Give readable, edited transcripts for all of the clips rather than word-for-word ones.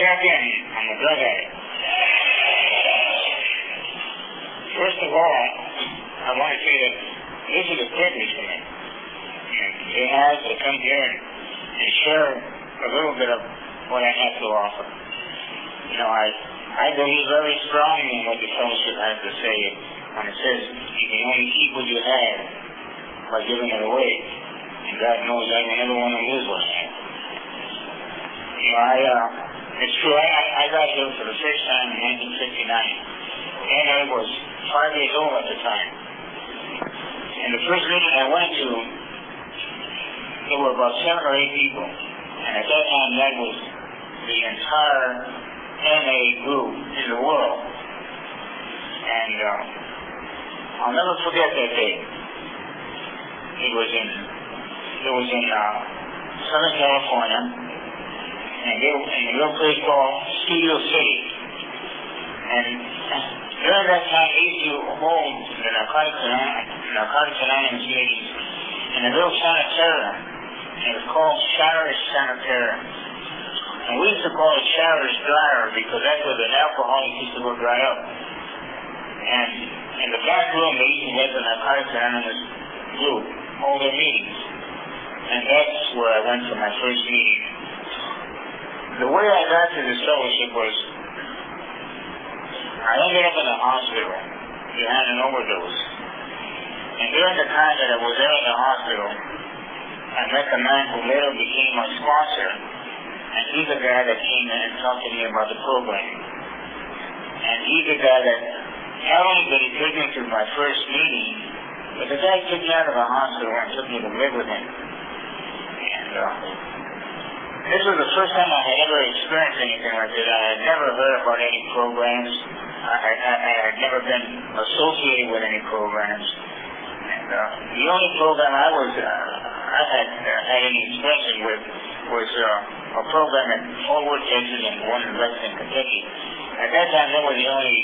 check in on the drug addict. First of all, I want to say that this is a privilege for me. And to be asked to come here and share a little bit of what I have to offer. You know, I believe very strongly in what the fellowship has to say when it says you can only keep what you have by giving it away. And God knows I will never want to lose what I have. You know, it's true, I got here for the first time in 1959, and I was 5 years old at the time. And the first meeting I went to, there were about 7 or 8 people. And at that time, that was the entire NA group in the world. And I'll never forget that day. It was in Southern California, and in a little place called Studio City. And during that time, they used to hold the Narcotics Anonymous meetings in a little sanitarium. And it was called Showers Sanitarium. And we used to call it Showers Dryer because that's where the alcoholics used to go dry up. And in the back room, they used to let the Narcotics Anonymous group hold their meetings. And that's where I went for my first meeting. The way I got to this fellowship was, I ended up in a hospital behind an overdose. And during the time that I was there in the hospital, I met the man who later became my sponsor. And he's the guy that came in and talked to me about the program. And he's the guy that not only did he take me to my first meeting, but the guy took me out of the hospital and took me to live with him. And this was the first time I had ever experienced anything like this. I had never heard about any programs. I had never been associated with any programs. And the only program I had any experience with was a program in Fort Worth, Texas, and one in Lexington, Kentucky. At that time, they were the only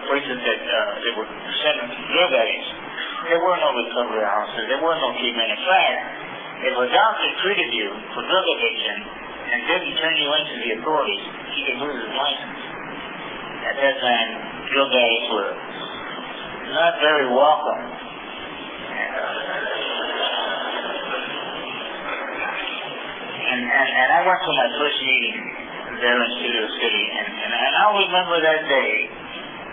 places that they would send drug addicts. There were no recovery houses. There were no treatment. In fact, if a doctor treated you for drug addiction and didn't turn you into the authorities, he could lose his license. At that time, drug addicts were not very welcome. And I went to my first meeting there in Studio City, and I'll remember that day.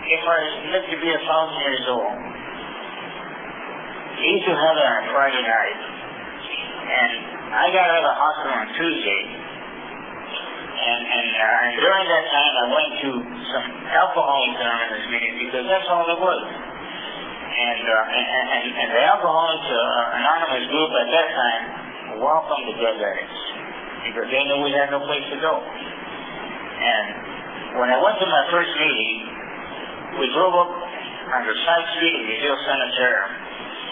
If I lived to be 1,000 years old, they used to have it on a Friday night, and I got out of the hospital on Tuesday, and during that time I went to some Alcoholics Anonymous meetings because that's all it was. And the Alcoholics Anonymous group at that time welcomed the drug addicts because they knew we had no place to go. And when I went to my first meeting, we drove up on the side street of the Hill Sanitarium.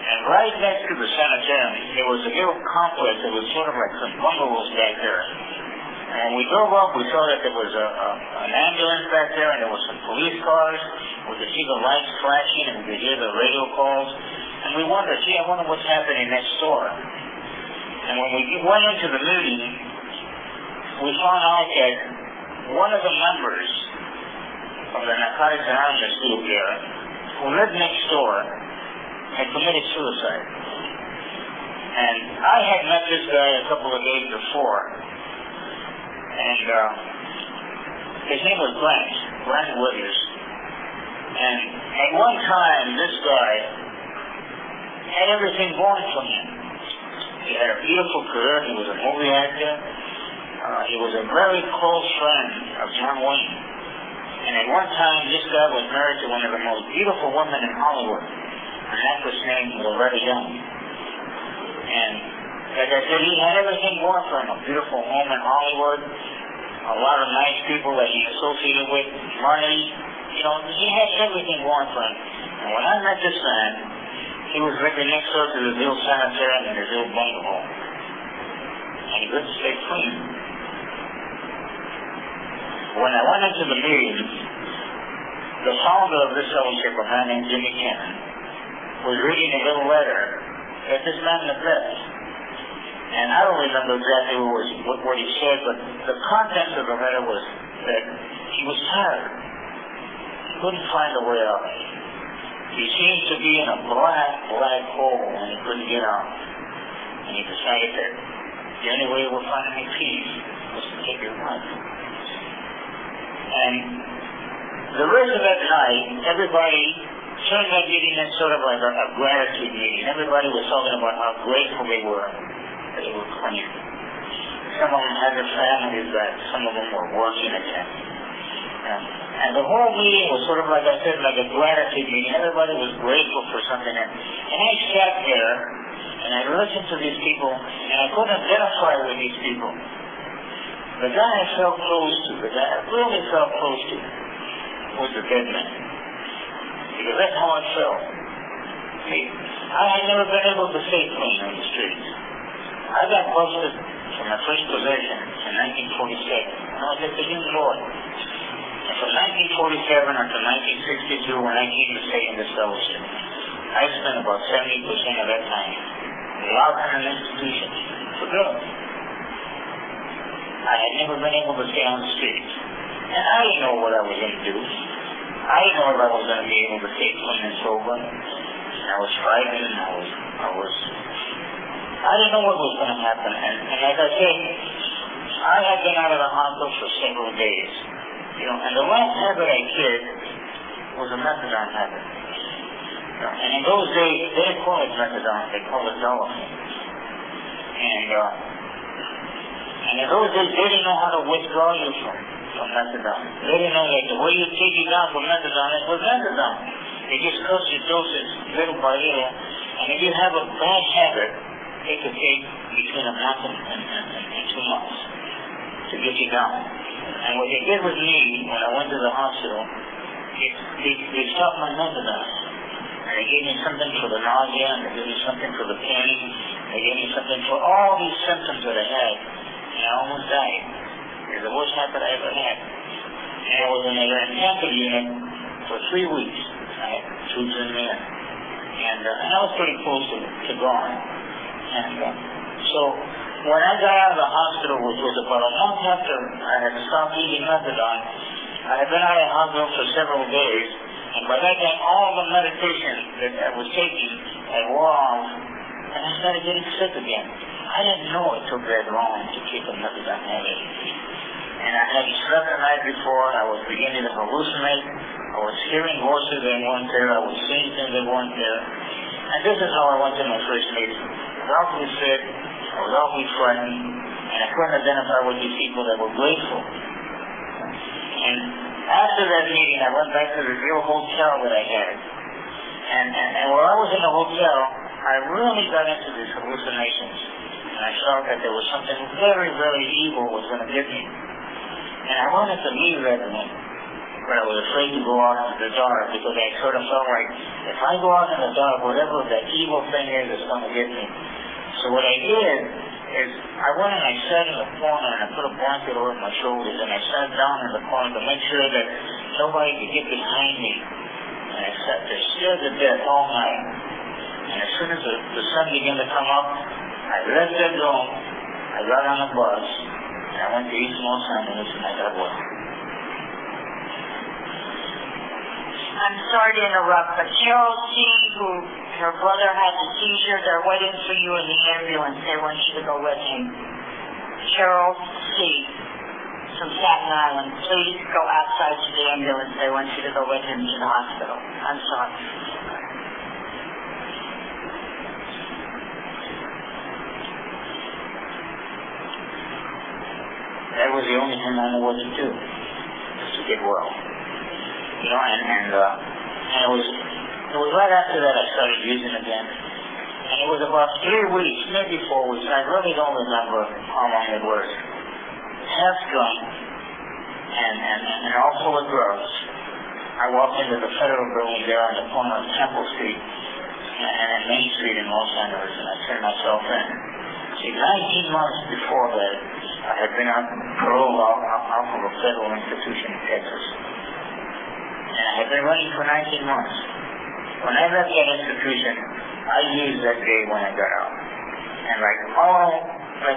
And right next to the sanitarium, there was a little complex that was sort of like some bungalows back there. And we drove up, we saw that there was an ambulance back there, and there was some police cars. We could see the lights flashing, and we could hear the radio calls. And we wondered, gee, I wonder what's happening next door. And when we went into the meeting, we found out that one of the members of the Narcotics Anonymous group there, who lived next door, had committed suicide. And I had met this guy a couple of days before. And his name was Grant Williams. And at one time, this guy had everything going for him. He had a beautiful career. He was a movie actor. He was a very close friend of John Wayne. And at one time, this guy was married to one of the most beautiful women in Hollywood, an actress named Loretta Young. And like I said, he had everything going for him, a beautiful home in Hollywood, a lot of nice people that he associated with, money, you know, he had everything going for him. And when I met this man, he was living next door to his little sanitarium and his little bungalow. And he couldn't stay clean. When I went into the meeting, the founder of this fellowship, a man named Jimmy Cannon, was reading a little letter that this man had left. And I don't remember exactly what he said, but the contents of the letter was that he was tired. He couldn't find a way out. He seemed to be in a black hole and he couldn't get out. And he decided that the only way he would find any peace was to take his life. And the rest of that night, everybody turned that meeting into sort of like a gratitude meeting. Everybody was talking about how grateful they were that they were clean. Some of them had their families back. Some of them were working again. And the whole meeting was sort of, like I said, like a gratitude meeting. Everybody was grateful for something. And I sat there, and I listened to these people, and I couldn't identify with these people. The guy I felt close to, the guy I really felt close to, was the dead man. Because that's how I felt. See, I had never been able to stay clean on the streets. I got busted for my first possession in 1947. I was at the young boy. And from 1947 until 1962, when I came to stay in this fellowship, I spent about 70% of that time locked in an institution for drugs. I had never been able to stay on the streets. And I didn't know what I was going to do. I didn't know if I was going to be able to stay clean and sober. And I was frightened. I didn't know what was going to happen. And like I said, I had been out of the hospital for several days. You know, and the last habit I kicked was a methadone habit. You know, and in those days, they didn't call it methadone, they called it Dolphin. And in those days, they didn't know how to withdraw you from methadone. They didn't know that the way you take you down from methadone is with methadone. They just cut your doses little by little. And if you have a bad habit, it could take between a month and 2 months to get you down. And what they did with me when I went to the hospital, they stopped my methadone. And they gave me something for the nausea, and they gave me something for the pain, they gave me something for all these symptoms that I had. And I almost died. It was the worst habit I ever had. And I was in an intensive unit for 3 weeks. I had tubes in me, and I was pretty close to gone. And so when I got out of the hospital, which was about a month after I had stopped eating methadone, I had been out of the hospital for several days, and by that time all the medication that I was taking had wore off, and I started getting sick again. I didn't know it took that long to kick a methadone habit. And I had slept the night before, I was beginning to hallucinate, I was hearing voices that weren't there, I was seeing things that weren't there. And this is how I went to my first meeting. I was awfully sick, I was awfully frightened, and I couldn't identify with these people that were grateful. And after that meeting, I went back to the real hotel that I had. And while I was in the hotel, I really got into these hallucinations. And I felt that there was something very, very evil was going to get me. And I wanted to leave that room, but I was afraid to go out in the dark because I sort of felt like if I go out in the dark, whatever that evil thing is going to get me. So what I did is I went and I sat in the corner and I put a blanket over my shoulders and I sat down in the corner to make sure that nobody could get behind me. And I sat there scared to death all night. And as soon as the sun began to come up, I left that room, I got on a bus, and I went to East Los Angeles and I got well. I'm sorry to interrupt, but Cheryl C., who her brother had the seizure, they're waiting for you in the ambulance. They want you to go with him. Cheryl C. from Staten Island, please go outside to the ambulance. They want you to go with him to the hospital. I'm sorry. That was the only thing I knew what to do, was to get well. You know, and it was right after that I started using again. And it was about 3 weeks, maybe 4 weeks, I really don't remember how long it was. Half drunk, and all full of drugs. I walked into the federal building there on the corner of Temple Street and Main Street in Los Angeles, and I turned myself in. See, 19 months before that, I had been paroled out of a federal institution in Texas. And I had been running for 19 months. When I left that institution, I used that day when I got out. And like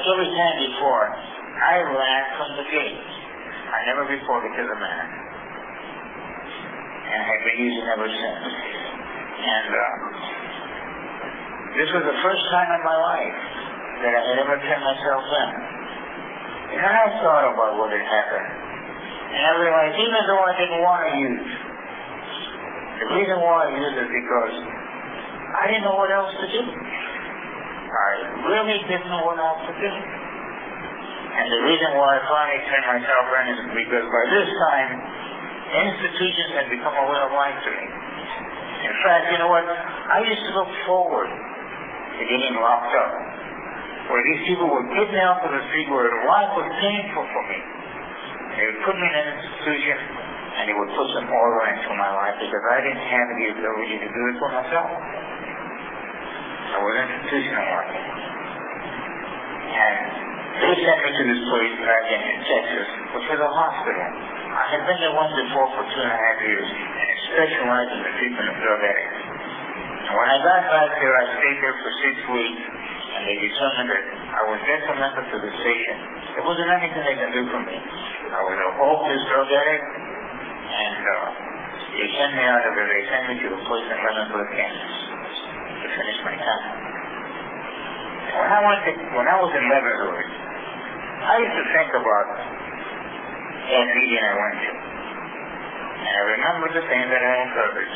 every time before, I ran from the gate. I never reported to the man. And have been using ever since. And this was the first time in my life that I had ever turned myself in. And then I thought about what had happened. And I realized even though I didn't want to use, the reason why I used is because I didn't know what else to do. I really didn't know what else to do. And the reason why I finally turned myself in is because by this time, institutions had become a way of life to me. In fact, you know what? I used to look forward to getting locked up, where these people would get me out to the street where life was painful for me. They would put me in an institution, and they would put some order into my life because I didn't have the ability to do it for myself. I was institutionalized. And they sent me to this place back in Texas, which was a hospital. I had been there once before for 2.5 years, and it specialized in the treatment of drug addicts. And when I got back there, I stayed there for 6 weeks, and they determined that I was detrimental to the station. There wasn't anything they could do for me. I was a hopeless drug addict, and they sent me out of there. They sent me to a place in Lemonwood, Kansas, to finish my time. When I was in Lemonwood, I used to think about that meeting I went to. And I remember the things that I uncovered.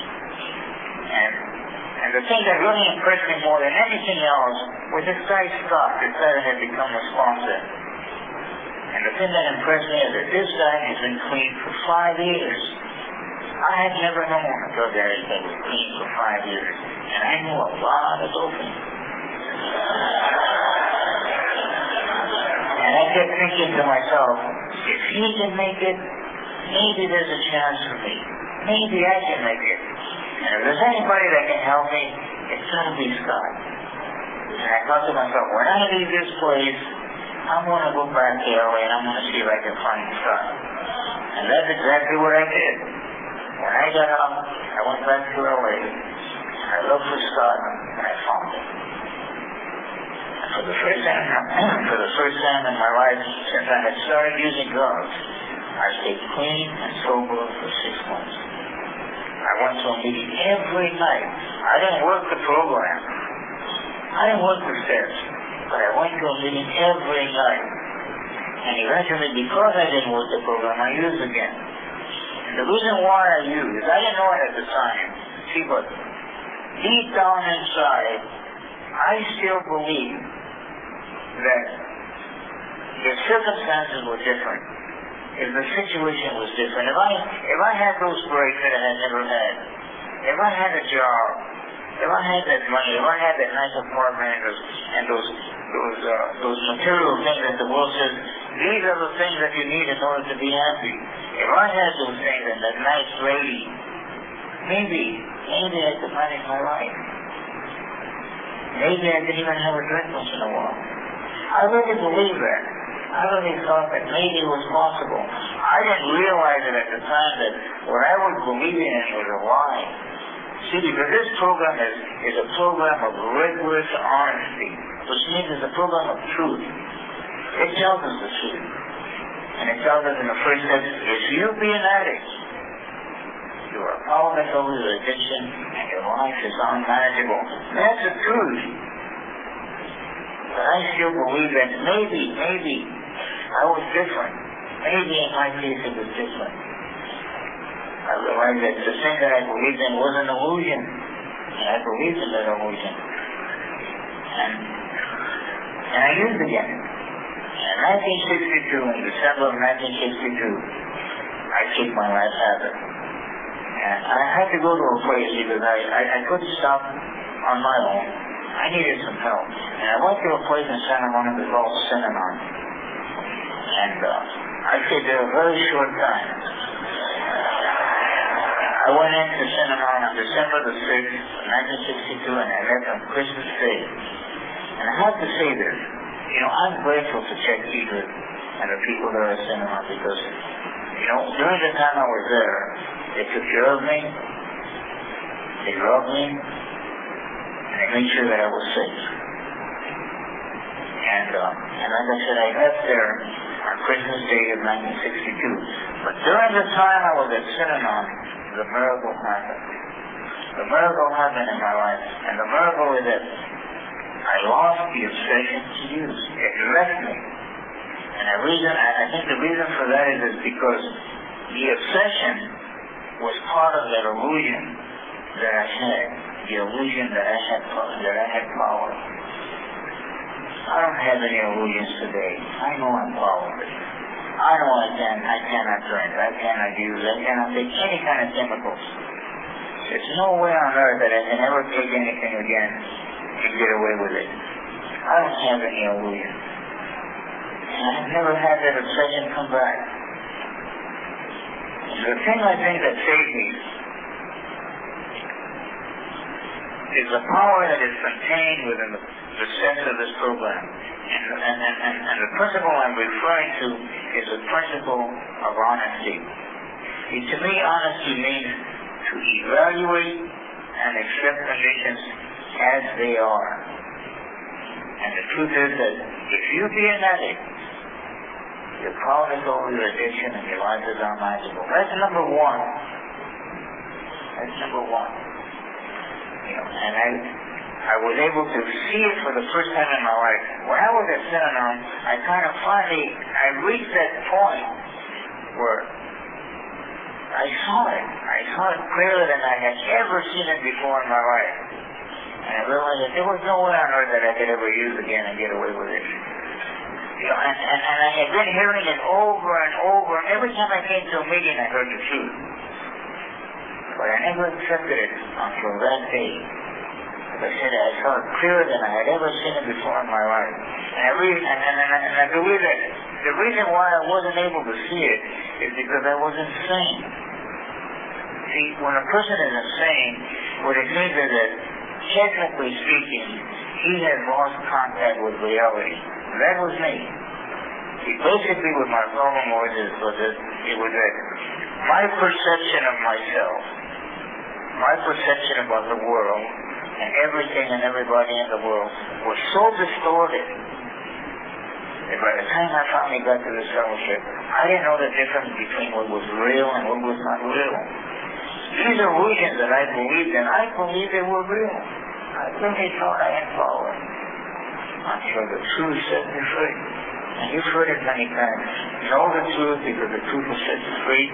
And the thing that really impressed me more than anything else was this guy Scott, this guy that had become a sponsor. And the thing that impressed me is that this guy has been clean for 5 years. I had never known a drug addict that was clean for 5 years. And I knew a lot of doping. And I kept thinking to myself, if he can make it, maybe there's a chance for me. Maybe I can make it. And if there's anybody that can help me, it's got to be Scott. And I thought to myself, when I leave this place, I'm going to go back to LA and I'm going to see if I can find Scott. And that's exactly what I did. When I got out, I went back to LA, and I looked for Scott, and I found him. And for the first time in my life since I had started using drugs, I stayed clean and sober for 6 months. I went to a meeting every night. I didn't work the program. I didn't work the steps. But I went to a meeting every night. And eventually, because I didn't work the program, I used again. And the reason why I used, I didn't know it at the time. See, but deep down inside, I still believe that the circumstances were different. If the situation was different, if I had those breaks that I had never had, if I had a job, if I had that money, if I had that nice apartment and those material things that the world says, these are the things that you need in order to be happy. If I had those things and that nice lady, maybe I could manage my life. Maybe I could even have a drink once in a while. I really believe that. I really thought that maybe it was possible. I didn't realize it at the time that what I was believing in was a lie. See, because this program is a program of rigorous honesty, which means it's a program of truth. It tells us the truth. And it tells us in the first step, if you be an addict, you are powerless over your addiction and your life is unmanageable. That's the truth. But I still believe that maybe I was different. Maybe in my case it was different. I realized that the thing that I believed in was an illusion. And I believed in that illusion. And I used again. In 1962, in December of 1962, I kicked my last habit. And I had to go to a place because I couldn't stop on my own. I needed some help. And I went to a place in Santa Monica called Synanon. And I stayed there a very short time. I went into Synanon on December the 6th, 1962, and I left on Christmas Day. And I have to say this, you know, I'm grateful to Chuck Edith and the people there at Synanon because, you know, during the time I was there, they took care of me, they loved me, and they made sure that I was safe. And like I said, I left there on Christmas Day of 1962. But during the time I was at Synanon, the miracle happened. The miracle happened in my life, and the miracle is that I lost the obsession to use. It left me. And I think the reason for that is because the obsession was part of that illusion that I had. The illusion that I had power. I don't have any illusions today. I know I'm powerless. I know I cannot drink, I cannot use, I cannot take any kind of chemicals. There's no way on earth that I can ever take anything again and get away with it. I don't have any illusions. And I've never had that obsession come back. The thing I think that saved me is the power that is contained within the sense of this program. And the principle I'm referring to is the principle of honesty. To me, honesty means to evaluate and accept conditions as they are. And the truth is that if you be an addict, your power is over your addiction and your life is unmanageable. That's number one. That's number one. And I was able to see it for the first time in my life. When I was at Synanon, I reached that point where I saw it. I saw it clearer than I had ever seen it before in my life. And I realized that there was no way on earth that I could ever use again and get away with it. And I had been hearing it over and over, and every time I came to a meeting, I heard the truth. But I never accepted it until that day. As I said, I saw it clearer than I had ever seen it before in my life. And I believe that the reason why I wasn't able to see it is because I was insane. See, when a person is insane, what it means is that, technically speaking, he has lost contact with reality. That was me. See, basically what my problem was that my perception of myself, my perception about the world, and everything and everybody in the world was so distorted that by the time I finally got to this fellowship, I didn't know the difference between what was real and what was not real. These illusions that I believed in, I believed they were real. I really thought I had power until the truth set me free. And you've heard it many times. Know the truth because the truth will set you free.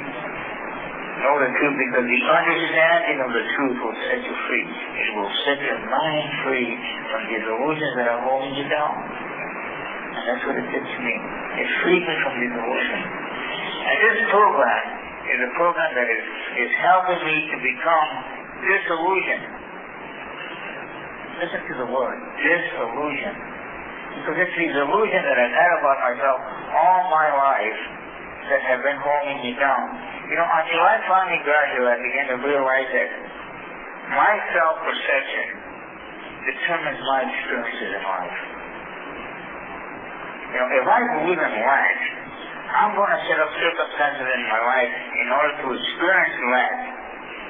Know the truth because the understanding of the truth will set you free. It will set your mind free from these illusions that are holding you down. And that's what it did to me. It freed me from these illusions. And this program is a program that is helping me to become disillusioned. Listen to the word, disillusion. Because it's these illusions that I've had about myself all my life that have been holding me down. Until I finally got here, I began to realize that my self-perception determines my experiences in life. If I believe in lack, I'm going to set up circumstances in my life in order to experience lack,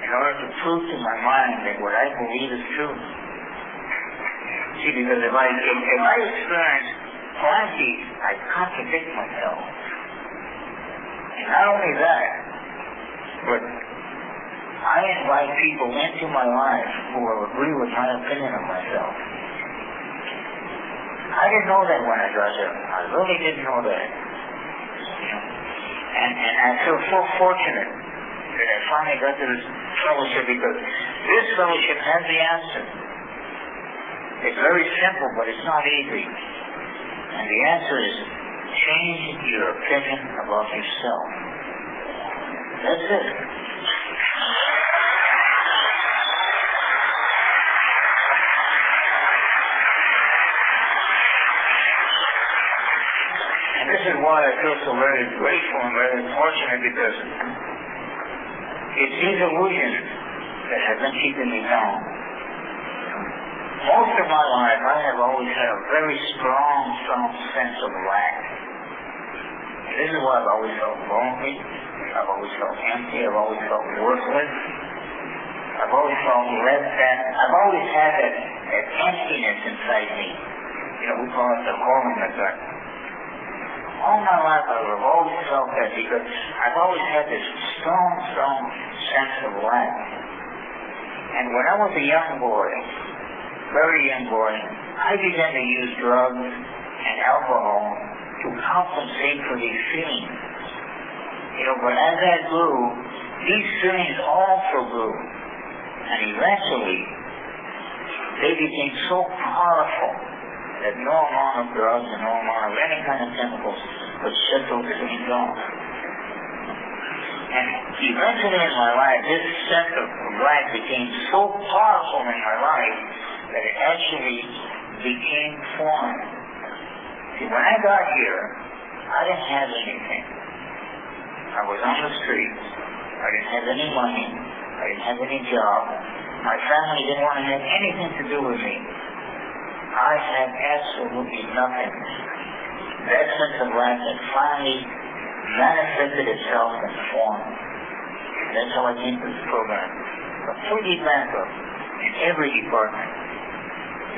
in order to prove to my mind that what I believe is true. See, because if I experience plenty, I contradict myself. And not only that, but I invite people into my life who will agree with my opinion of myself. I didn't know that when I got here. I really didn't know that. And I feel so fortunate that I finally got to this fellowship because this fellowship has the answer. It's very simple, but it's not easy. And the answer is change your opinion about yourself. That's it. And this is why I feel so very grateful and very fortunate because it's these illusions that have been keeping me down. Most of my life, I have always had a very strong sense of lack. And this is why I've always felt lonely. I've always felt empty. I've always felt worthless. I've always felt less than. I've always had that emptiness inside me. We call it the hole in the gut. all my life I've always felt that because I've always had this strong sense of lack. And when I was a young boy, very young boy, I began to use drugs and alcohol to compensate for these feelings. But as I grew, these feelings also grew. And eventually, they became so powerful that no amount of drugs and no amount of any kind of chemicals could shut those feelings off. And eventually in my life, this sense of lack became so powerful in my life that it actually became formed. See, when I got here, I didn't have anything. I was on the streets. I didn't have any money. I didn't have any job. My family didn't want to have anything to do with me. I had absolutely nothing. That sense of lack had finally manifested itself in form. That's how I came to this program. Completely bankrupt in every department.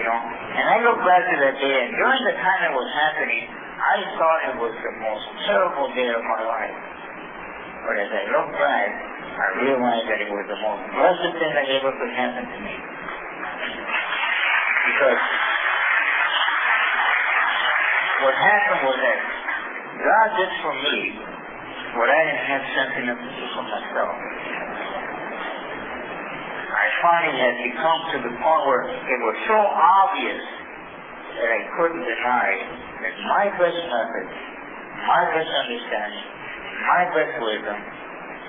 And I look back to that day, and during the time it was happening, I thought it was the most terrible day of my life. But as I look back, I realized that it was the most blessed thing that ever could happen to me. Because what happened was that God did for me what I didn't have sense enough to do for myself. I finally had become to the point where it was so obvious that I couldn't deny that my best method, my best understanding, my best wisdom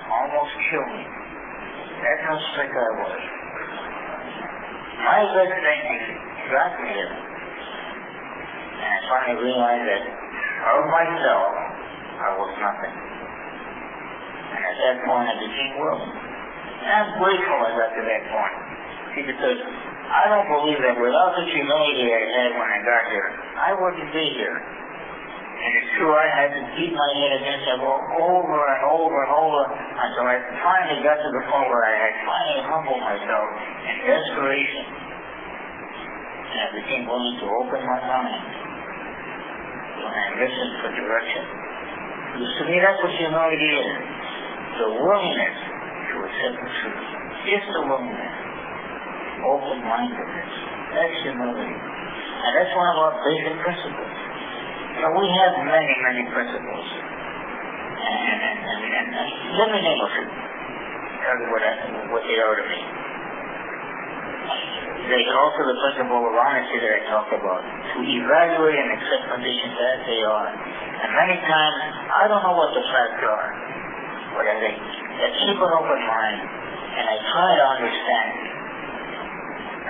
almost killed me. That's how sick I was. My best thinking got me here. And I finally realized that of myself, I was nothing. And at that point, I became willing. And I'm grateful I got to that point. See, because I don't believe that without the humility I had when I got here, I wouldn't be here. And it's true, I had to beat my head against that wall over and over and over until I finally got to the point where I had finally humbled myself in desperation. And I became willing to open my mind and listen for direction. Because to me, that's what humility is. The willingness to accept the truth. Just the willingness. Open-mindedness. That's humility. And that's one of our basic principles. We have many principles. And let me name a few. Tell you what they are to me. There's also the principle of honesty that I talked about. To evaluate and accept conditions as they are. And many times, I don't know what the facts are. But I keep an open mind, and I try to understand.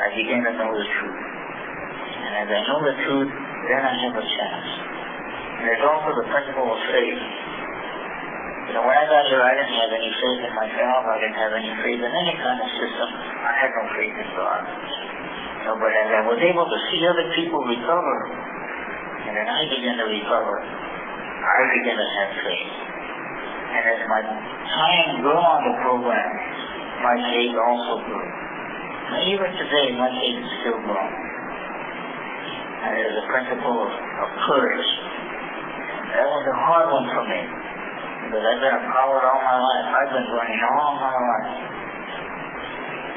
I begin to know the truth. And as I know the truth, then I have a chance. And there's also the principle of faith. When I got here, I didn't have any faith in myself. I didn't have any faith in any kind of system. I had no faith in God. But as I was able to see other people recover, and then I began to recover, I began to have faith. And as my time grew on the program, my faith also grew. And even today, my faith is still growing. And there's a principle of courage. That was a hard one for me. Because I've been a coward all my life. I've been running all my life.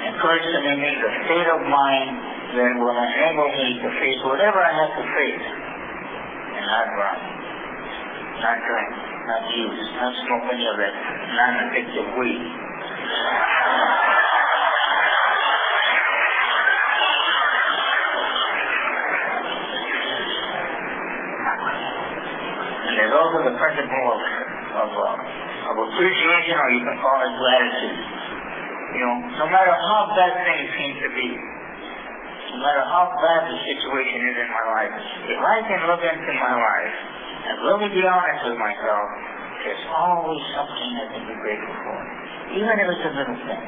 And courage to me means a state of mind that will enable me to face whatever I have to face. And not run. Not drink. Not use. Not smoke any of that non-addictive weed. And there's also the principle of appreciation, or you can call it gratitude. No matter how bad things seem to be, no matter how bad the situation is in my life, if I can look into my life and really be honest with myself, there's always something I can be grateful for. Even if it's a little thing.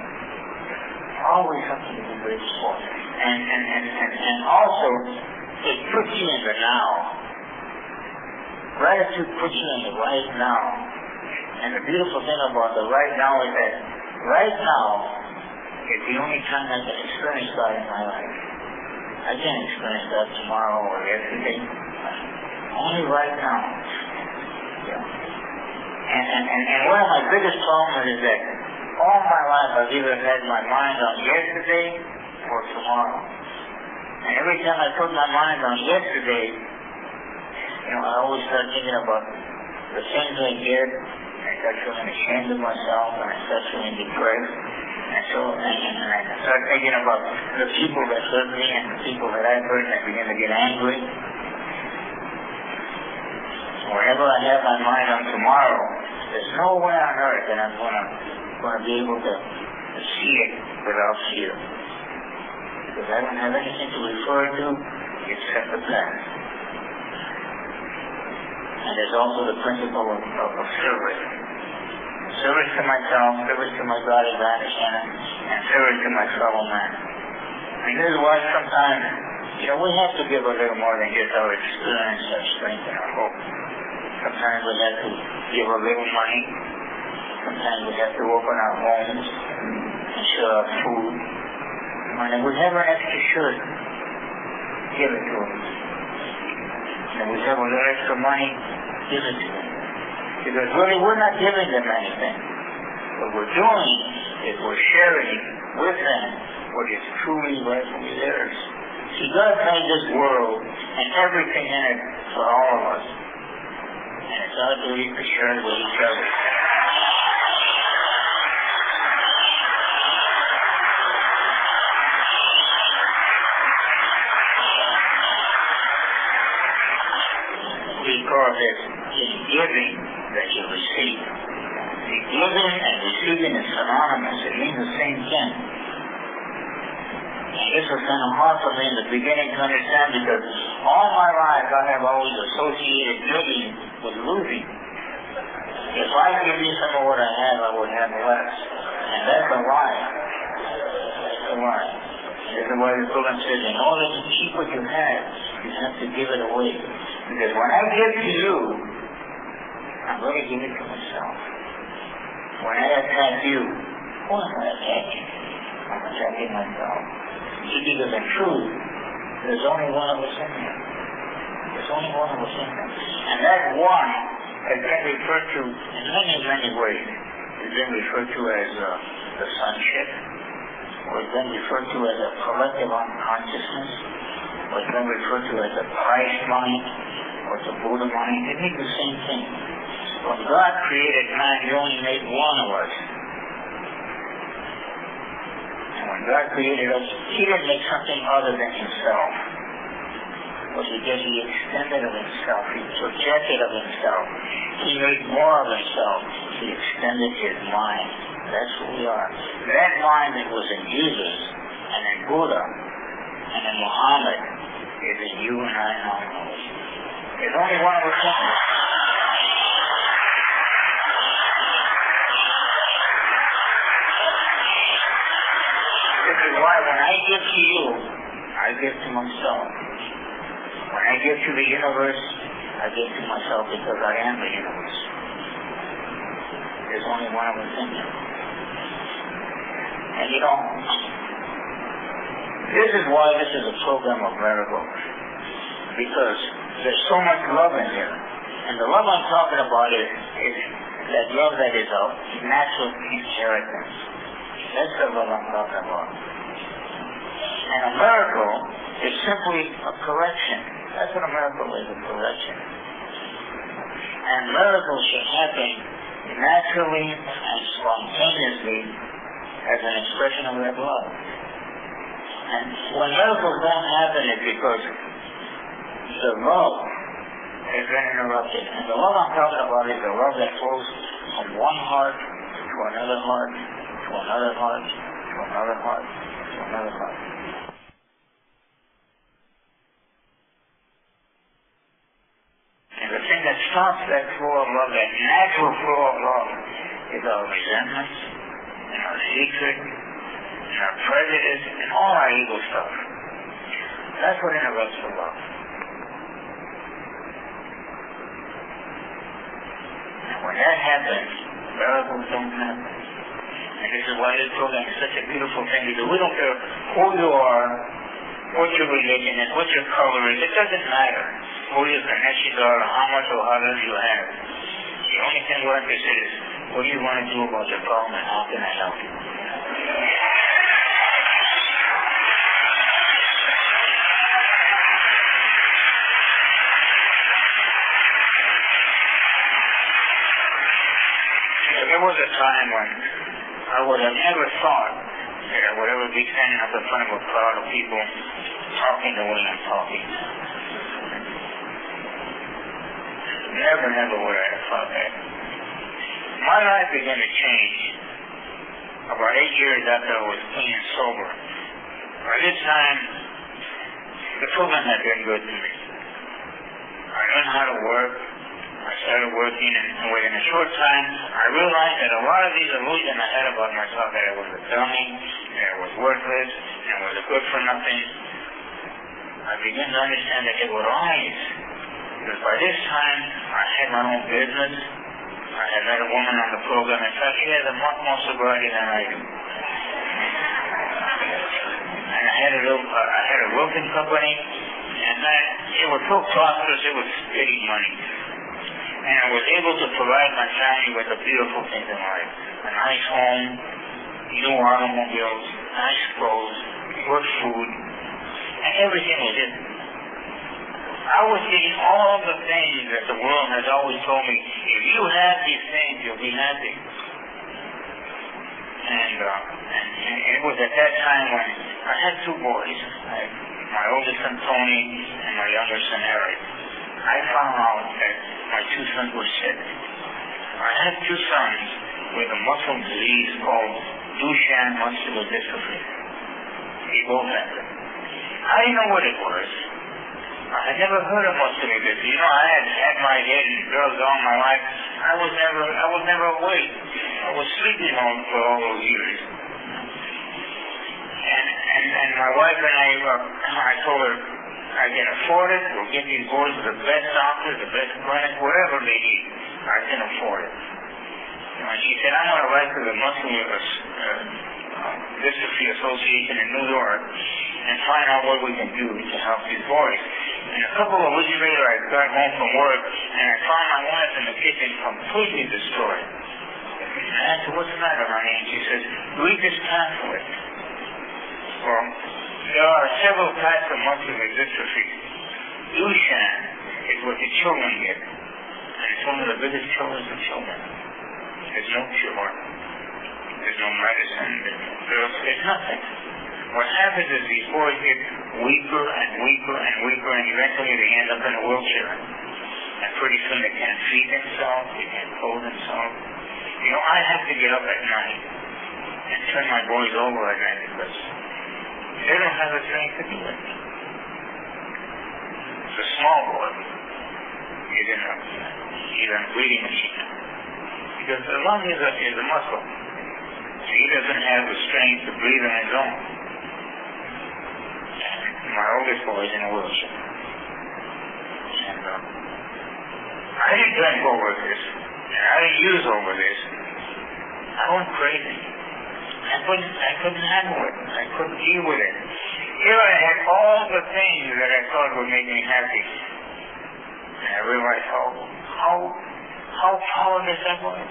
Always something to be grateful for. And also, it puts you in the now. Gratitude puts you in the right now. And the beautiful thing about the right now is that right now is the only time I can experience God in my life. I can't experience God tomorrow or yesterday. Only right now. Yeah. And one of my biggest problems is that all my life I've either had my mind on yesterday or tomorrow. And every time I put my mind on yesterday, I always start thinking about the things I did. I start feeling ashamed of myself, and I start feeling depressed. And I start thinking about the people that hurt me and the people that I hurt, and I begin to get angry. Whenever I have my mind on tomorrow, there's no way on earth that I'm going to be able to see it without fear. Because I don't have anything to refer to except the past. And there's also the principle of service. Service to myself, service to my God as I understand it, and service to my fellow man. And this is why sometimes, we have to give a little more than just our experience, our strength, and our hope. Sometimes we have to give a little money. Sometimes we have to open our homes and share our food. And if we have an extra shirt, give it to them. And if we have a little extra money, give it to them. Because really we're not giving them anything. What we're doing is we're sharing with them what is truly rightfully theirs. See, God made this world and everything in it for all of us. And it's our duty to share it with each other. Because it's in giving that you receive. See, giving and receiving is synonymous. It means the same thing. And this was kind of hard for me in the beginning to understand because all my life I have always associated giving with losing. If I give you some of what I have, I would have less. And that's a lie. That's a lie. This is why the program says, in order to keep what you have to give it away. Because when I give to you, I'm going to give it to myself. When I attack you, who am I attacking? I'm attacking myself. See, because in truth, there's only one of us in there. There's only one of us in there. And that one has been referred to in many, many ways. It's been referred to as the sonship, or it's been referred to as a collective unconsciousness, or it's been referred to as a Christ mind, or the Buddha mind. It means the same thing. When God created man, He only made one of us. And when God created us, He didn't make something other than Himself. What He did, He extended of Himself. He projected of Himself. He made more of Himself. He extended His mind. That's who we are. That mind that was in Jesus, and in Buddha, and in Muhammad, is in you and I now. There's only one of us in there. This is why when I give to you, I give to myself. When I give to the universe, I give to myself because I am the universe. There's only one of us in there. And this is why this is a program of miracles. Because there's so much love in here. And the love I'm talking about is that love that is a natural inheritance. That's the love I'm talking about. And a miracle is simply a correction. That's what a miracle is, a correction. And miracles should happen naturally and spontaneously as an expression of that love. And when miracles don't happen, it's because the love has been interrupted. And the love I'm talking about is the love that flows from one heart to another heart, to another heart, to another heart, to another heart. And the thing that stops that flow of love, that natural flow of love, is our resentment, and our hatred, and our prejudice, and all our ego stuff. That's what interrupts the love. And when that happens, miracles don't happen. And this is why this program is such a beautiful thing, because we don't care who you are, what your religion is, what your color is. It doesn't matter who your connections are, or how much or how little you have. The only thing we're interested is, what do you want to do about your problem and how can I help you? There was a time when I would have never thought that I would ever be standing up in front of a crowd of people talking the way I'm talking. Never would I have thought that. My life began to change about 8 years after I was clean and sober. By this time, the program had been good to me. I learned how to work. I started working, and within a short time, I realized that a lot of these illusions I had about myself, that I was a dummy, that I was worthless, and I was a good for nothing, I began to understand that they were lies. Because by this time, I had my own business. I had met a woman on the program. In fact, she has a lot more sobriety than I do. And I had a roofing company, and it was so prosperous, it was spitting money. And I was able to provide my family with the beautiful things in life. A nice home, new automobiles, nice clothes, good food, and everything was it. I was getting all the things that the world has always told me, if you have these things, you'll be happy. And it was at that time when I had 2 boys, my oldest son Tony and my younger son Eric. I found out that my 2 sons were sick. I had 2 sons with a muscle disease called Duchenne muscular dystrophy. They both had it. I didn't know what it was. I had never heard of muscular dystrophy. You know, I had had my head in drugs all my life. I was never awake. I was sleeping for all those years. And my wife and I told her, I can afford it. We'll get these boys to the best doctors, the best clinic, whatever they need. I can afford it. And she said, I'm going to write to the Muscular Dystrophy Association in New York and find out what we can do to help these boys. And a couple of weeks later, I got home from work, and I found my wife in the kitchen completely destroyed. And I asked her, what's the matter, honey? And she says, read this pamphlet. Well, there are several types of muscular dystrophy. Duchenne is what the children get, and it's one of the biggest killers of children. There's no cure. There's no medicine. There's nothing. What happens is these boys get weaker and weaker and weaker, and eventually they end up in a wheelchair. And pretty soon they can't feed themselves, they can't clothe themselves. You know, I have to get up at night and turn my boys over at night because they don't have the strength to do it. The small boy is in a breathing machine. Because the lung is a muscle. He doesn't have the strength to breathe on his own. And my oldest boy is in a wheelchair. And I didn't drink over this. And I didn't use over this. I went crazy. I couldn't handle it. I couldn't deal with it. Here I had all the things that I thought would make me happy. And I realized how powerless I was.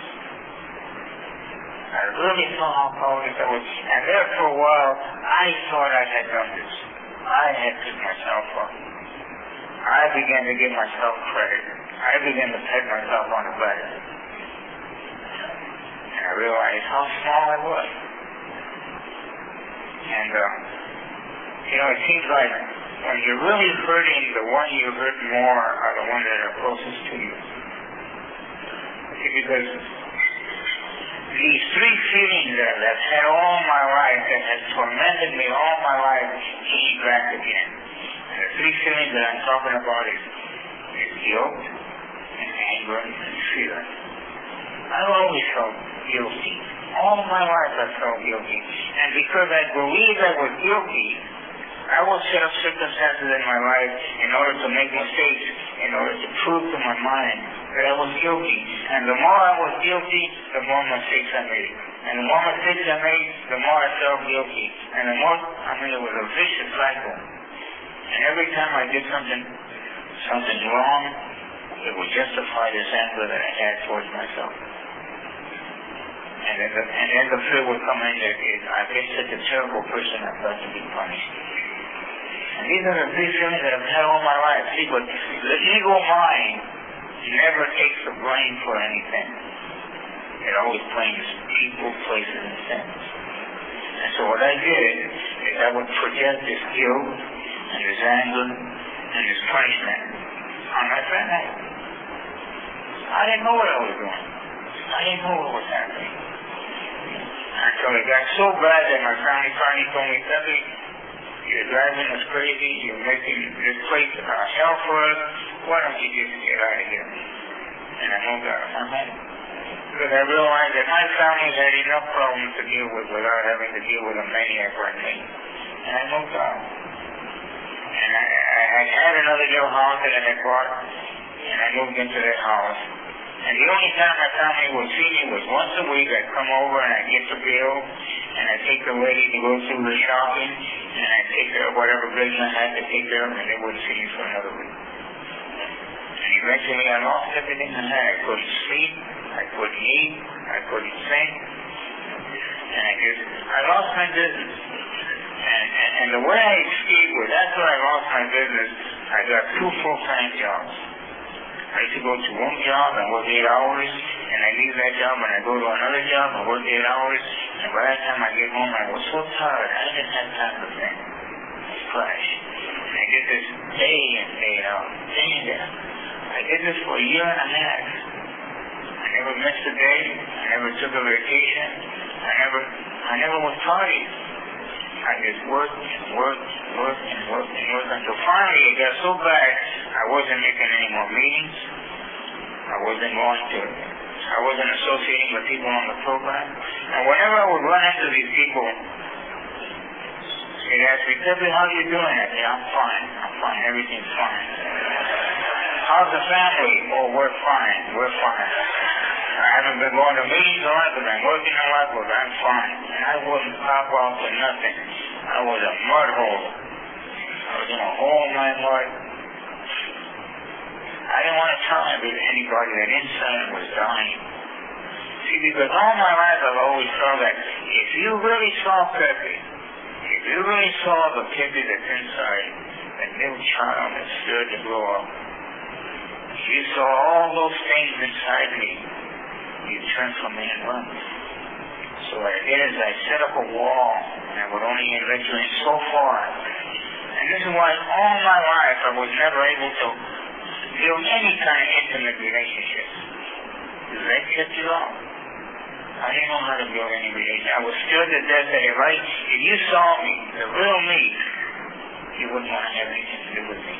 I really saw how powerless I was. And there for a while, I thought I had done this. I had picked myself up. I began to give myself credit. I began to pat myself on the back. And I realized how small I was. And, it seems like when you're really hurting, the one you hurt more are the ones that are closest to you. See, because these 3 feelings that I've had all my life, that have tormented me all my life, came back again. And the 3 feelings that I'm talking about is guilt, and anger, and fear. I've always felt guilty. All my life I felt guilty. And because I believed I was guilty, I will set up circumstances in my life in order to make mistakes, in order to prove to my mind that I was guilty. And the more I was guilty, the more mistakes I made. And the more mistakes I made, the more I felt guilty. And the more, it was a vicious cycle. And every time I did something wrong, it would justify this anger that I had towards myself. And then the fear would come in that I've been such a terrible person, I've got to be punished. And these are the three feelings that I've had all my life. See, but the ego mind never takes the blame for anything. It always blames people, places, and things. And so what I did is I would project this guilt and this anger and this punishment on my family. I didn't know what I was doing. I didn't know what was happening. Until it got so bad that my family finally told me, Pepe, you're driving us crazy, you're making this place hell for us, why don't you just get out of here? And I moved out of my home. Because I realized that my family had enough problems to deal with without having to deal with a maniac like me. And I moved out. And I had another little house that I had bought, and I moved into that house. And the only time my family would see me was once a week. I'd come over and I'd get the bill, and I'd take the lady to go through the shopping, and I'd take care of whatever business I had to take care of, and they wouldn't see me for another week. And eventually I lost everything I had. I couldn't sleep, I couldn't eat, I couldn't think, and I lost my business. And the way I escaped was after I lost my business, I got 2 full-time jobs. I used to go to one job and work 8 hours, and I leave that job and I go to another job and work 8 hours, and by the time I get home I was so tired, I didn't have time to think. I crashed. And I did this day in, day out, day in, day out. I did this for a year and a half. I never missed a day, I never took a vacation, I never was partying. I just worked and worked and worked and worked and worked until finally it got so bad I wasn't making any more meetings. I wasn't associating with people on the program. And whenever I would run into these people, they'd ask me, Pepe, how are you doing? I say, I'm fine, everything's fine. How's the family? Oh, we're fine. I haven't been going to meetings a lot, but I'm working a lot, but I'm fine. And I wouldn't pop off to nothing. I was a mud hole. I was in a hole in my mud. I didn't want to tell anybody that inside I was dying. See, because all my life I've always felt that if you really saw Pepe, if you really saw the Pepe that's inside, that little child that's scared to grow up, if you saw all those things inside me, you turn from me and run. So what I did is I set up a wall, and I would only let you in so far. And this is why all my life I was never able to build any kind of intimate relationship. Because I kept you off. I didn't know how to build any relationship. I was scared to death that if you saw me, the real me, you wouldn't want to have anything to do with me.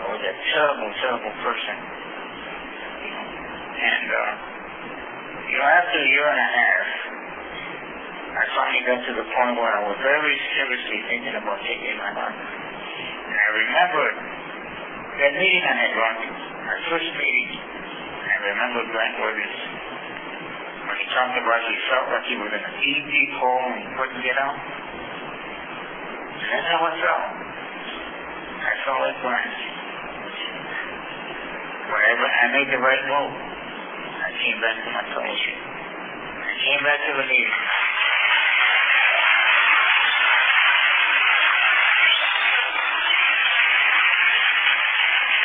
I was a terrible, terrible person. And, after a year and a half, I finally got to the point where I was very seriously thinking about taking my life. And I remembered that meeting I had gone to, my first meeting. I remember Grant Williams, when he talked about he felt like he was in a deep, deep hole and he couldn't get out. And that's how I felt. I felt like Grant. Whenever I made the right move, I came back to my fellowship. I came back to the meeting.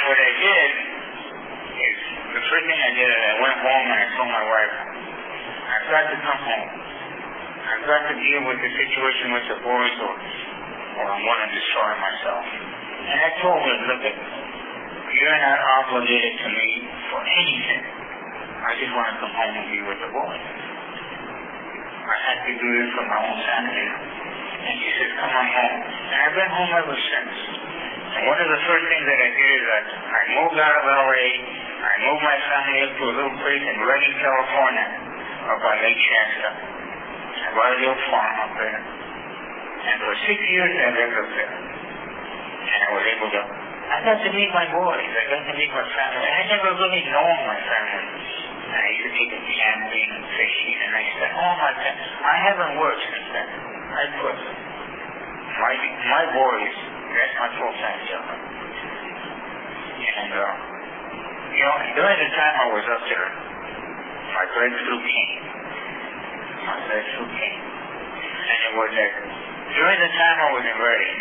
What I did is, the first thing I did is I went home and I told my wife, I've got to come home. I've got to deal with the situation with the boys or I'm going to destroy myself. And I told her, look, you're not obligated to me for anything. I just want to come home and be with the boys. I had to do this for my own sanity. And she said, come on home. And I've been home ever since. And one of the first things that I did is I moved out of LA. I moved my family up to a little place in Redding, California, up by Lake Shasta. I bought a little farm up there. And for 6 years I lived up there. And I was able to, I got to meet my boys. I got to meet my family. I had never really known my family. And I used to take them camping and fishing, and I spent all my time. I haven't worked since then. I quit. My boys, that's my full-time job. And You know, during the time I was up there, my breakthrough came. And it was that during the time I was in Reading,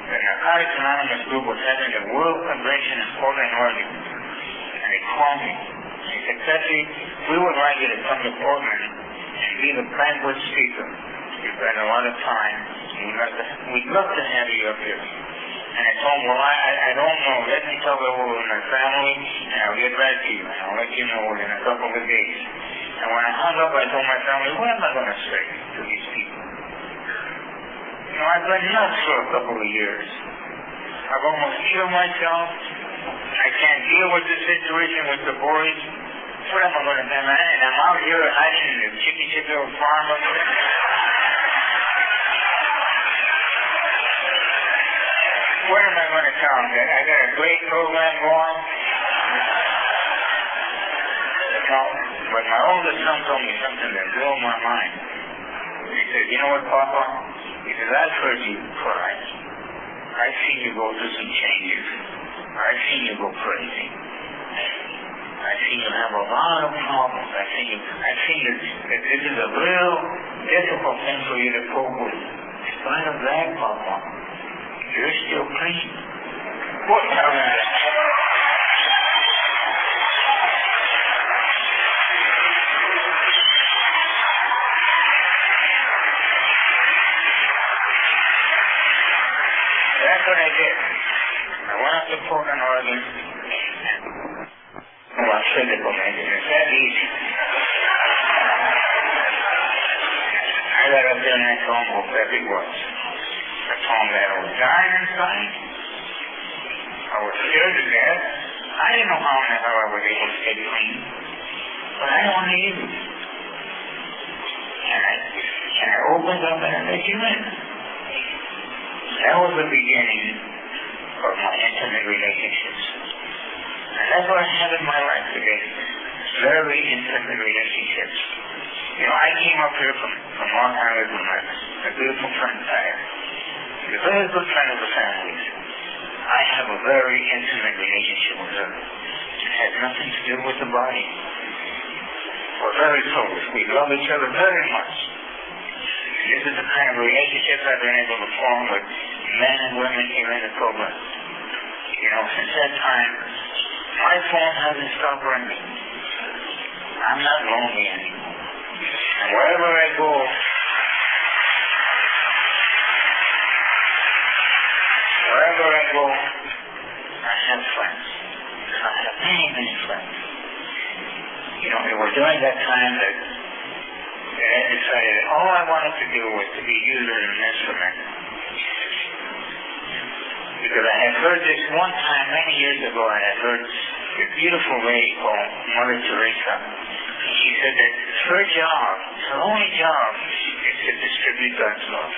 the Narcotics Anonymous group was having a world convention in Portland, Oregon. And they called me. They said, Pepe, we would like you to come to Portland and be the banquet speaker. You've got a lot of time. We'd love to have you up here. And I told him, well, I don't know. Let me talk it over with my family, and I'll get back to you. And I'll let you know within a couple of days. And when I hung up, I told my family, what am I going to say to these people? You know, I've been nuts for a couple of years. I've almost killed myself. I can't deal with the situation with the boys. What am I going to do? And I'm out here hiding in the chippy little farm up there. What am I going to tell them? That I got a great program going? No, but my oldest son told me something that blew my mind. He said, you know what, Papa? He said, I've heard you cry. I've seen you go through some changes. I've seen you go crazy. I've seen you have a lot of problems. I've seen that this is a real difficult thing for you to cope with. In spite of that, Papa, you're still clean. What? That's what I did. I went up to Portland, Oregon. Well, physical maintenance. It's that easy. I got up there and I told him who Pepe was. I told him that I was dying inside. I was scared to death. I didn't know how in the hell I was able to stay clean. But I wanted you. And I opened up and I let you in. That was the beginning of my intimate relationships. And that's what I have in my life today. Very intimate relationships. You know, I came up here from Long Island with my beautiful friend Tyre. He's a very good friend of the family's. I have a very intimate relationship with her. It has nothing to do with the body. We're very close. We love each other very much. This is the kind of relationships I've been able to form with men and women here in the program. You know, since that time, my phone hasn't stopped ringing. I'm not lonely anymore. And wherever I go, I have friends. I have many, many friends. You know, it was during that time that I decided that all I wanted to do was to be used as an instrument. Because I had heard this one time, many years ago, I had heard a beautiful lady called Mother Teresa. And she said that her job, her only job, is to distribute God's love.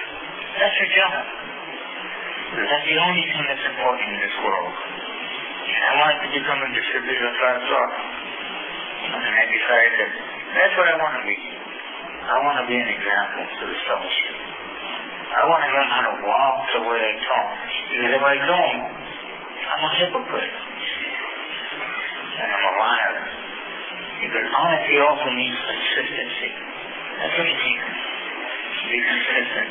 That's her job. That's the only thing that's important in this world. And I wanted to become a distributor of God's love. And I decided that that's what I want to be. I want to be an example to the fellowship. I want to learn how to walk the way I talk. Because if I don't, I'm a hypocrite. And I'm a liar. Because honesty also means consistency. That's what it means. Be consistent.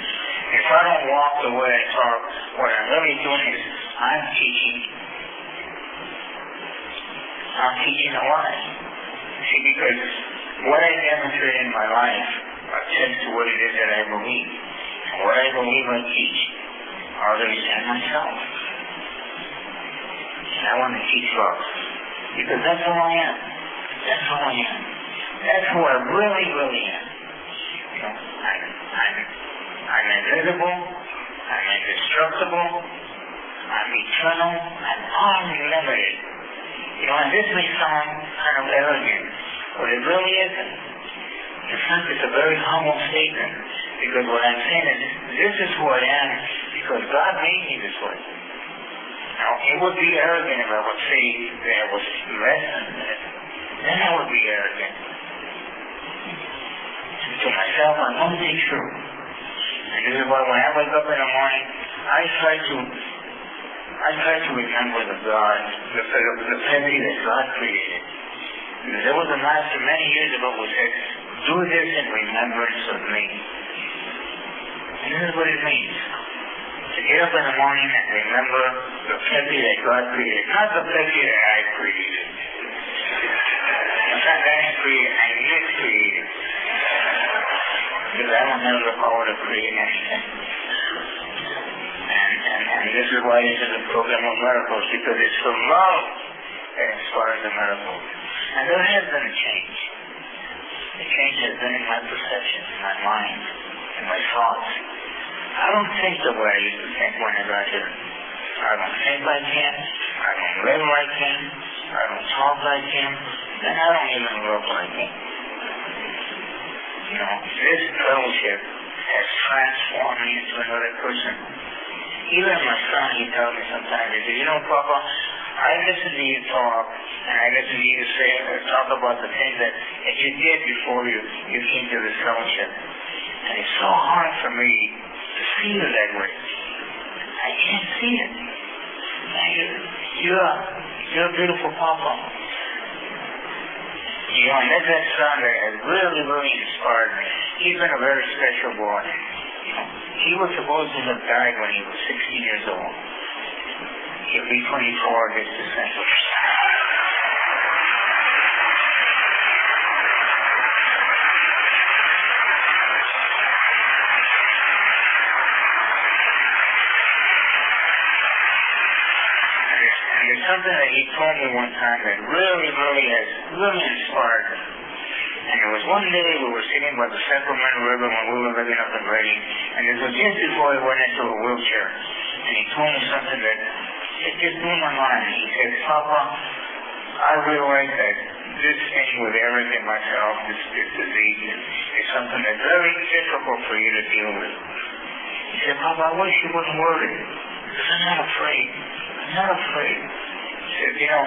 If I don't walk the way I talk, what I'm really doing is I'm teaching a lie. See, because what I demonstrate in my life attests to what it is that I believe. And what I believe I teach others and myself. And I want to teach love. Because that's who I am. That's who I am. That's who I really, really am. You know, I'm invisible. I'm indestructible. I'm eternal. I'm unlimited. You know, and this may sound kind of arrogant, but it really isn't. In fact, it's a very humble statement, because what I'm saying is, this is who I am, because God made me this way. Now, it would be arrogant if I would say that I was less than that. Then I would be arrogant. To myself, I'm only true. And this is why when I wake up in the morning, I try to I try to remember the Pepe that God created. Because there was a master many years ago who said, do this in remembrance of me. And this is what it means. To get up in the morning and remember the Pepe that God created. Not the Pepe that I created. In fact, I didn't create, I miscreated. Because I don't have the power to create anything. And this is why this is a program of miracles, because it's the love that inspires the miracles. And there has been a change. The change has been in my perception, in my mind, in my thoughts. I don't think the way I used to think when I got here. I don't think like him. I don't live like him. I don't talk like him. And I don't even look like him. You know, this fellowship has transformed me into another person. Even my son, he tells me sometimes, he says, you know, Papa, I listen to you talk, and I listen to you say, talk about the things that you did before you came to this fellowship. And it's so hard for me to see you that way. I can't see it. You're a beautiful Papa. You know, and that's that son that has really, really inspired me. He's been a very special boy. You know, he was supposed to have died when he was 16 years old. He'll be 24 this December. Something that he told me one time that really has inspired me. And it was one day we were sitting by the Sacramento River when we were living up in Reading, and it was just before he went into a wheelchair. And he told me something that it just blew my mind. He said, Papa, I realize that this thing with Eric and myself, this disease, is something that's very difficult for you to deal with. He said, Papa, I wish you wouldn't worry, because I'm not afraid. I'm not afraid. He said, you know,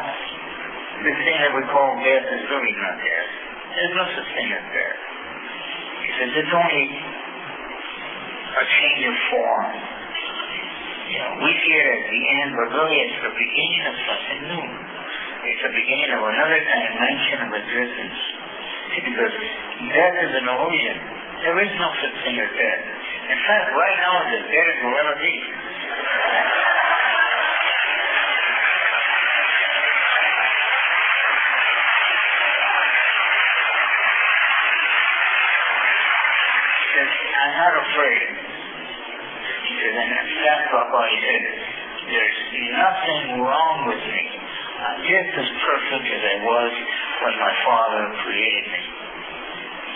this thing that we call death is really not death. There's no such thing as death. He says, it's only a change of form. You know, we see it as the end, but really it's the beginning of something new. It's the beginning of another dimension of existence. See, because death is an illusion. There is no such thing as death. In fact, right now it's as dead as we'll ever be. I'm not afraid. He said, and in fact, Papa, he said, there's nothing wrong with me. I'm just as perfect as I was when my Father created me.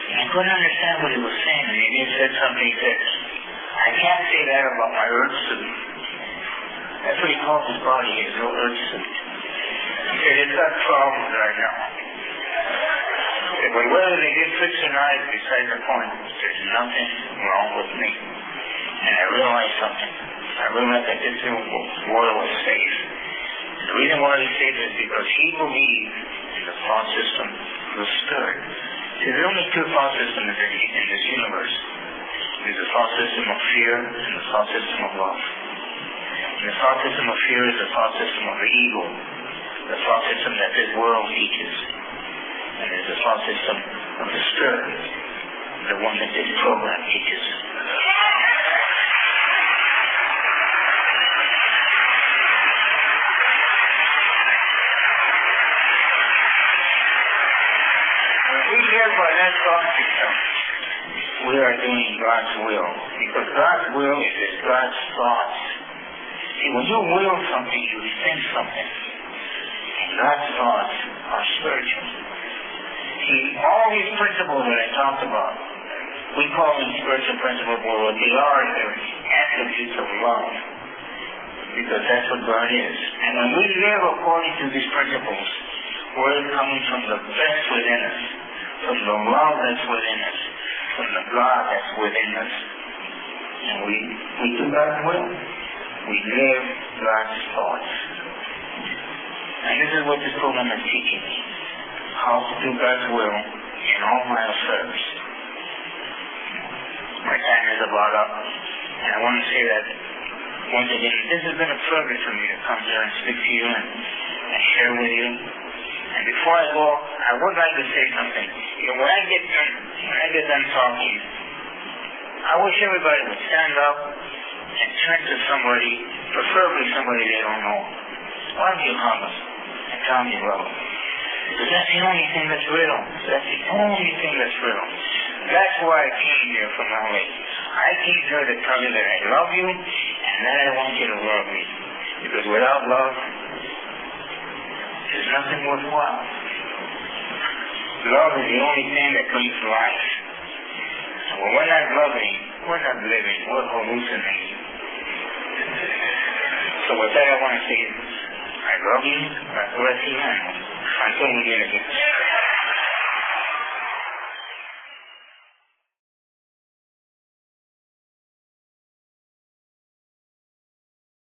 And I couldn't understand what he was saying, and he just said something. He said, I can't say that about my earth suit. That's what he calls his body, his little earth suit. He said, it's got problems right now. But whether they get fixed or not is beside the point. There's nothing wrong with me. And I realized something. I realized that this world was safe. The reason why he said this is because he believed in the thought system of the spirit. See, there are only two thought systems in this universe. There's the thought system of fear and the thought system of love. And the thought system of fear is the thought system of the ego, the thought system that this world teaches. And there's the thought system of the spirit, the one that this program teaches. When we live by that thought system, we are doing God's will. Because God's will is God's thoughts. See, when you will something, you think something. And God's thoughts are spiritual. See, all these principles that I talked about, we call them spiritual principles, but what they are attributes of love. Because that's what God is. And when we live according to these principles, we're coming from the best within us, from the love that's within us, from the God that's within us. And we do God's will. We live God's thoughts. And this is what this program is teaching me. How to do God's will in all my affairs. My time is about up. And I want to say that once again, this has been a privilege for me to come here and speak to you and share with you. And before I go, I would like to say something. You know, when I get done talking, I wish everybody would stand up and turn to somebody, preferably somebody they don't know. Why don't you hug them and tell them you love them? Because that's the only thing that's real. That's the only thing that's real. That's why I came here from LA. I came here to tell you that I love you and that I want you to love me. Because without love, there's nothing worthwhile. Love is the only thing that brings life. And when we're not loving, we're not living, we're hallucinating. So with that, I want to say, I love you, God bless you, and until we meet again.